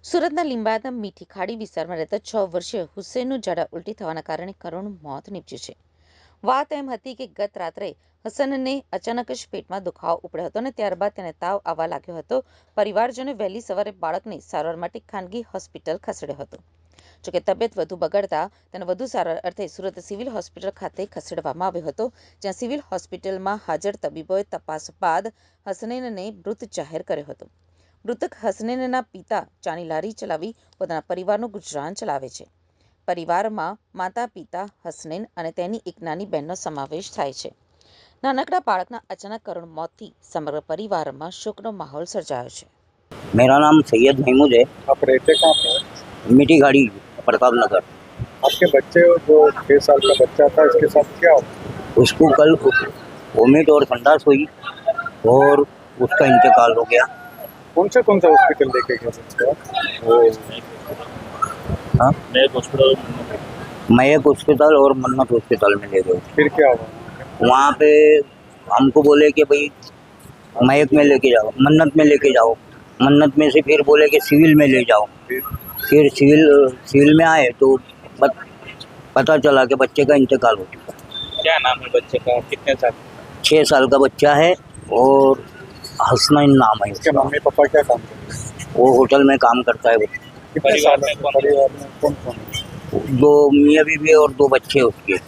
સુરતના લીંબાયતના મીઠી ખાડી વિસ્તારમાં રહેતા 6 વર્ષીય હુસૈનનું ઝાડા ઉલટી થવાના કારણે કરુણ મોત નીપજ્યું છે. વાત એમ હતી કે ગત રાત્રે હસનને અચાનક જ પેટમાં દુખાવો ઉપડ્યો હતો અને ત્યારબાદ તેને તાવ આવવા લાગ્યો હતો. પરિવારજનોએ વહેલી સવારે બાળકને સારવાર માટે ખાનગી હોસ્પિટલ ખસેડ્યો હતો. જોકે તબિયત વધુ બગડતા તેને વધુ સારવાર અર્થે સુરત સિવિલ હોસ્પિટલ ખાતે ખસેડવામાં આવ્યો હતો, જ્યાં સિવિલ હોસ્પિટલમાં હાજર તબીબોએ તપાસ બાદ હસનૈનને મૃત જાહેર કર્યો હતો. મૃતક હસનૈનના પિતા ચાની લારી ચલાવી પોતાના પરિવારનું ગુજરાન ચલાવે છે. પરિવારમાં માતા, પિતા, હસનૈન અને તેની એક નાની બહેનનો સમાવેશ થાય છે. નાનકડા બાળકના અચાનક કરુણ મોતથી સમગ્ર પરિવારમાં શોકનો માહોલ સર્જાયો છે. मेरा नाम सैयद महमूद है। आप रहते कहाँ पे हैं? मीठी गाड़ी, प्रताप नगर। आपके बच्चे जो 6 साल का बच्चा था, इसके साथ क्या हुआ? उसको कल वोमिट और संडास हुई और उसका इंतकाल हो गया। कौन सा हॉस्पिटल लेके गए बच्चे आप? हाँ, मयक हॉस्पिटल और मन्नत हॉस्पिटल में ले गए। फिर क्या हुआ? वहाँ पे हमको बोले कि भाई मयक में लेके जाओ, मन्नत में लेके जाओ। मन्नत में से फिर बोले कि सिविल में ले जाओ। फिर सिविल में आए तो पता चला कि बच्चे का इंतकाल हो चुका। क्या नाम है बच्चे का? कितने साल? 6 साल का बच्चा है और हसनैन नाम है उसके उसका। मम्मी पापा क्या काम करते हैं? वो होटल में काम करता है। वो कितने साल में परिवार में कौन कौन है? 2 मियाँ बीवी और 2 बच्चे उसके।